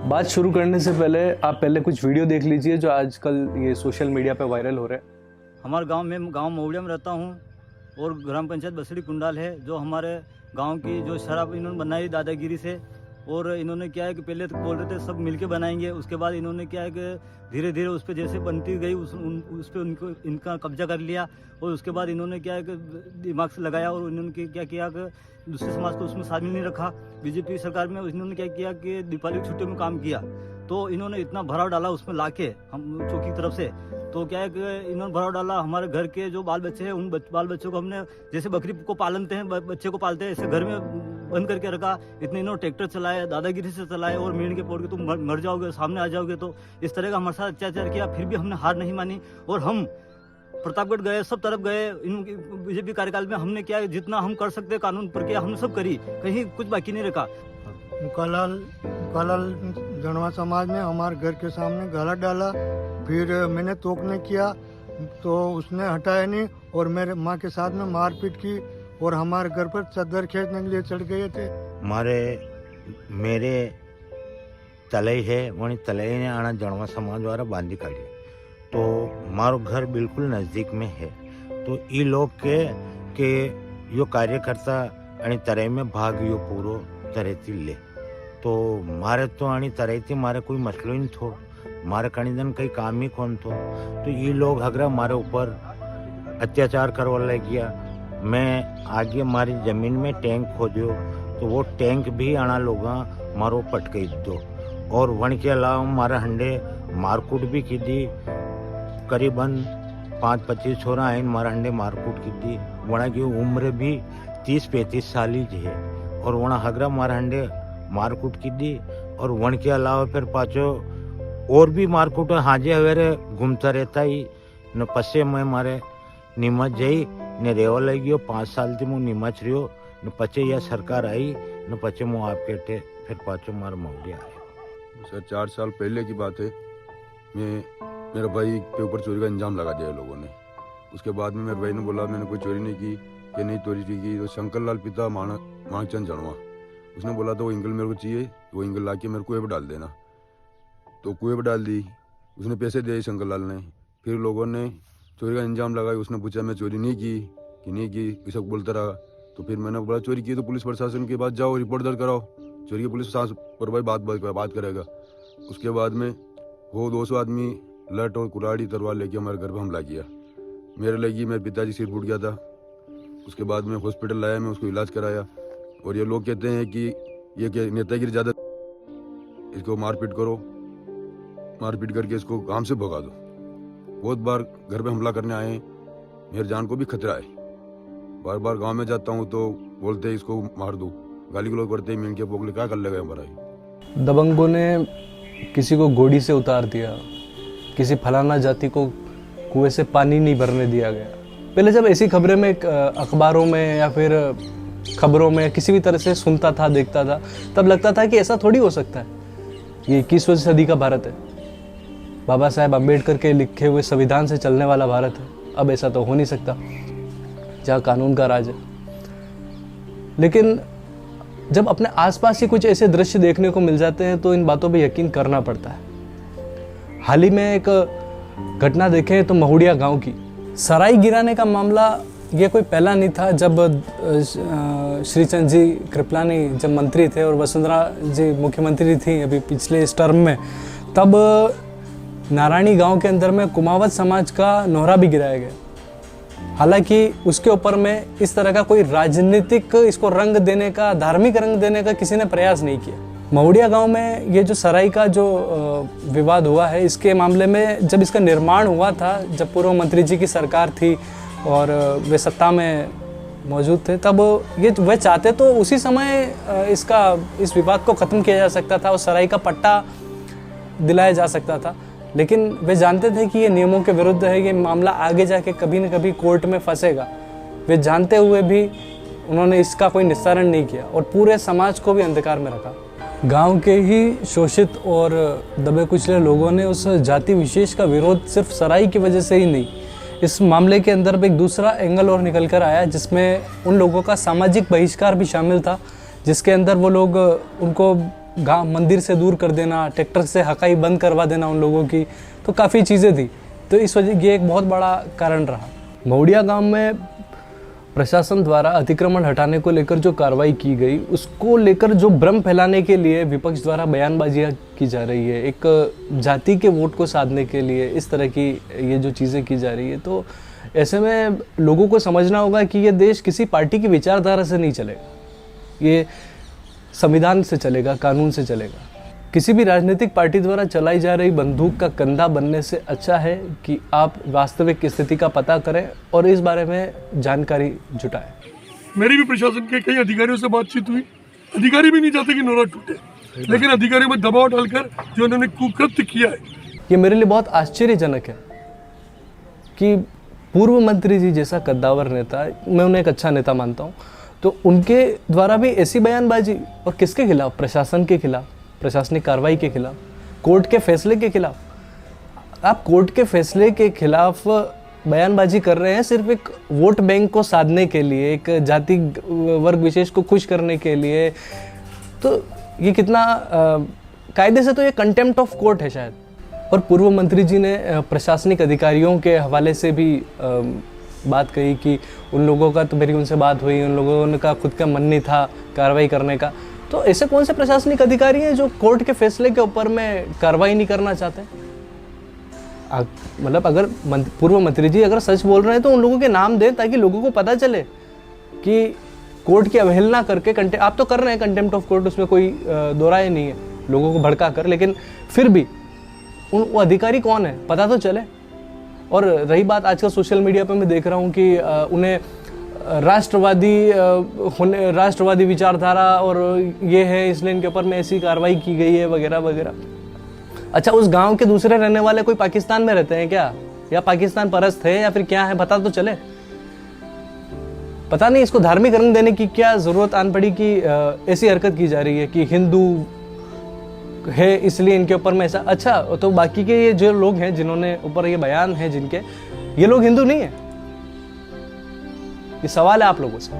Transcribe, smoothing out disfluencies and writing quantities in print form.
बात शुरू करने से पहले आप पहले कुछ वीडियो देख लीजिए जो आजकल ये सोशल मीडिया पे वायरल हो रहे हैं। हमारे गांव महुड़िया में रहता हूं और ग्राम पंचायत बसड़ी कुंडाल है। जो हमारे गांव की जो शराब इन्होंने बनाई दादागिरी से, और इन्होंने क्या है कि पहले तो बोल रहे थे सब मिलके बनाएंगे, उसके बाद इन्होंने क्या है कि धीरे धीरे उस पर जैसे बनती गई उस पर उनको इनका कब्जा कर लिया। और उसके बाद इन्होंने क्या है कि दिमाग से लगाया और इन्होंने क्या किया कि दूसरे समाज को उसमें शामिल नहीं रखा। बीजेपी सरकार में इन्होंने क्या किया कि दीपावली की छुट्टियों में काम किया, तो इन्होंने इतना भराव डाला उसमें लाके हम चौकी की तरफ से। तो क्या है कि इन्होंने भराव डाला, हमारे घर के जो बाल बच्चे हैं उन बाल बच्चों को हमने जैसे बकरी को पालते हैं बच्चे को पालते हैं ऐसे घर में बंद करके रखा। इतने इन्होंने ट्रैक्टर चलाए, दादागिरी से चलाए और मीण के पोड़ के तुम मर जाओगे, सामने आ जाओगे। तो इस तरह का हमारे साथ अत्याचार किया, फिर भी हमने हार नहीं मानी और हम प्रतापगढ़ गए, सब तरफ गए। इनकी बीजेपी कार्यकाल में हमने क्या जितना हम कर सकते कानून प्रक्रिया हमने सब करी, कहीं कुछ बाकी नहीं रखा। मुकालाल जनवा समाज ने हमारे घर के सामने गाला डाला, फिर मैंने तोकने किया तो उसने हटाया नहीं और मेरे माँ के साथ में मारपीट की और हमारे घर पर चादर खींचने के लिए चढ़ गए थे। मेरे तलई है वही तलई ने आना जनवा समाज वाला बांधी काढ़ी, तो मारो घर बिल्कुल नज़दीक में है। तो ये लोग के यो कार्यकर्ता आणि तरह में भाग यो पूरो तरह थी ले, तो मारे तो आनी तरह थी मारे कोई मसलो ही नहीं थो, मारे कणी दिन कहीं काम ही कौन थो। तो ये लोग अगर हमारे ऊपर अत्याचार करवा लग गया। मैं आगे हमारी ज़मीन में टैंक खोदियो तो वो टैंक भी आना लोग मारो पटके दो, और वन के अलावा हमारे हंडे मारकूट भी की दी। करीबन 5-25 छोरा आइन मारा हंडे मारकूट की दी। वहाँ की उम्र भी 30-35 साल ही है और वहाँ हगरा मारा हंडे मारकूट की दी। और वन के अलावा फिर पाचो और भी मारकूट हाजे हवेरे घूमता रहता ही न। पसे मैं मारे नीमच जई ने रेवा लगी 5 साल थी मुँह नीमच रही न। पचे यह सरकार आई न, पचे मुँह आपके थे फिर पाचो मार मौलिया आए। सर 4 साल पहले की बात है, मेरे भाई के ऊपर चोरी का इंजाम लगा दिया लोगों ने। उसके बाद में मेरे भाई ने बोला मैंने कोई चोरी नहीं की, कि नहीं चोरी की। तो शंकर लाल पिता माणकचंद जनवा, उसने बोला तो वो इंगल मेरे को चाहिए, वो इंगल ला के मेरे कुएं पर डाल देना। तो कुएं पर डाल दी, उसने पैसे दिए शंकर लाल ने। फिर लोगों ने चोरी का इंजाम लगाया। उसने पूछा मैं चोरी नहीं की कि नहीं की, ये सब बोलता रहा। तो फिर मैंने बोला चोरी की तो पुलिस प्रशासन के पास जाओ, रिपोर्ट दर्ज कराओ, चोरी की पुलिस पर भाई बात करेगा। उसके बाद में वो 200 आदमी लट और कुराड़ी तलवार लेके हमारे घर पर हमला किया। मेरे लगी, मेरे पिताजी सिर फूट गया था। उसके बाद में हॉस्पिटल लाया, मैं उसको इलाज कराया। और ये लोग कहते हैं कि ये क्या नेतागिरी ज़्यादा, इसको मारपीट करो, मारपीट करके इसको काम से भगा दो। बहुत बार घर पे हमला करने आए, मेरी जान को भी खतरा है। बार बार गांव में जाता हूँ तो बोलते हैं इसको मार दो, गाली गलौज करते हैं, मीन के पोगले क्या कर लेगा हमारा। दबंगों ने किसी को गोड़ी से उतार दिया, किसी फलाना जाति को कुएं से पानी नहीं भरने दिया गया। पहले जब ऐसी खबरें में अखबारों में या फिर खबरों में किसी भी तरह से सुनता था, देखता था, तब लगता था कि ऐसा थोड़ी हो सकता है, ये 21वीं सदी का भारत है, बाबा साहेब अम्बेडकर के लिखे हुए संविधान से चलने वाला भारत है। अब ऐसा तो हो नहीं सकता जहाँ कानून का राज है। लेकिन जब अपने आसपास ही कुछ ऐसे दृश्य देखने को मिल जाते हैं तो इन बातों पे यकीन करना पड़ता है। हाल ही में एक घटना देखें तो महुड़िया गांव की सराई गिराने का मामला, ये कोई पहला नहीं था। जब श्रीचंद जी कृपलानी जब मंत्री थे और वसुंधरा जी मुख्यमंत्री थी अभी पिछले इस टर्म में, तब नारायणी गांव के अंदर में कुमावत समाज का नोहरा भी गिराया गया। हालांकि उसके ऊपर में इस तरह का कोई राजनीतिक इसको रंग देने का, धार्मिक रंग देने का किसी ने प्रयास नहीं किया। महुड़िया गांव में ये जो सराई का जो विवाद हुआ है, इसके मामले में जब इसका निर्माण हुआ था, जब पूर्व मंत्री जी की सरकार थी और वे सत्ता में मौजूद थे, तब ये वे चाहते तो उसी समय इस विवाद को ख़त्म किया जा सकता था और सराई का पट्टा दिलाया जा सकता था। लेकिन वे जानते थे कि ये नियमों के विरुद्ध है, ये मामला आगे जाके कभी न कभी कोर्ट में फंसेगा। वे जानते हुए भी उन्होंने इसका कोई निस्तारण नहीं किया और पूरे समाज को भी अंधकार में रखा। गांव के ही शोषित और दबे कुचले लोगों ने उस जाति विशेष का विरोध सिर्फ सराई की वजह से ही नहीं, इस मामले के अंदर एक दूसरा एंगल और निकल कर आया जिसमें उन लोगों का सामाजिक बहिष्कार भी शामिल था, जिसके अंदर वो लोग उनको गांव मंदिर से दूर कर देना, ट्रैक्टर से हकाई बंद करवा देना उन लोगों की, तो काफ़ी चीज़ें थी। तो इस वजह ये एक बहुत बड़ा कारण रहा। महुड़िया गांव में प्रशासन द्वारा अतिक्रमण हटाने को लेकर जो कार्रवाई की गई, उसको लेकर जो भ्रम फैलाने के लिए विपक्ष द्वारा बयानबाजियाँ की जा रही है, एक जाति के वोट को साधने के लिए इस तरह की ये जो चीज़ें की जा रही है, तो ऐसे में लोगों को समझना होगा कि ये देश किसी पार्टी की विचारधारा से नहीं चलेगा, ये संविधान से चलेगा, कानून से चलेगा। किसी भी राजनीतिक पार्टी द्वारा चलाई जा रही बंदूक का कंधा बनने से अच्छा है कि आप वास्तविक स्थिति का पता करें और इस बारे में जानकारी जुटाएं। मेरी भी प्रशासन के कई अधिकारियों से बातचीत हुई। अधिकारी भी नहीं चाहते कि नोरा टूटे, लेकिन अधिकारियों में दबाव डालकर जो उन्होंने कुकृत्य किया है, ये मेरे लिए बहुत आश्चर्यजनक है कि पूर्व मंत्री जी जैसा कद्दावर नेता, मैं उन्हें एक अच्छा नेता मानता हूँ, तो उनके द्वारा भी ऐसी बयानबाजी, और किसके खिलाफ? प्रशासन के खिलाफ, प्रशासनिक कार्रवाई के खिलाफ, कोर्ट के फैसले के खिलाफ। आप कोर्ट के फैसले के खिलाफ बयानबाजी कर रहे हैं सिर्फ एक वोट बैंक को साधने के लिए, एक जाति वर्ग विशेष को खुश करने के लिए। तो ये कितना कायदे से तो ये कंटेम्प्ट ऑफ कोर्ट है शायद। और पूर्व मंत्री जी ने प्रशासनिक अधिकारियों के हवाले से भी बात कही कि उन लोगों का, तो मेरी उनसे बात हुई, उन लोगों का खुद का मन नहीं था कार्रवाई करने का। तो ऐसे कौन से प्रशासनिक अधिकारी हैं जो कोर्ट के फैसले के ऊपर में कार्रवाई नहीं करना चाहते? मतलब अगर पूर्व मंत्री जी अगर सच बोल रहे हैं तो उन लोगों के नाम दें, ताकि लोगों को पता चले कि कोर्ट की अवहेलना करके आप तो कर रहे हैं कंटेम्प्ट ऑफ कोर्ट, उसमें कोई दो राय नहीं है, लोगों को भड़का कर, लेकिन फिर भी वो अधिकारी कौन है पता तो चले। और रही बात आजकल सोशल मीडिया पे मैं देख रहा हूँ कि उन्हें राष्ट्रवादी विचारधारा और ये है, इसलिए इनके ऊपर में ऐसी कार्रवाई की गई है वगैरह वगैरह। अच्छा, उस गांव के दूसरे रहने वाले कोई पाकिस्तान में रहते हैं क्या, या पाकिस्तान परस्त है, या फिर क्या है, पता तो चले। पता नहीं इसको धार्मिक रंग देने की क्या जरूरत आन पड़ी कि ऐसी हरकत की जा रही है कि हिंदू है इसलिए इनके ऊपर में ऐसा। अच्छा, तो बाकी के ये जो लोग हैं जिन्होंने ऊपर ये बयान है जिनके, ये लोग हिंदू नहीं है? ये सवाल है आप लोगों से।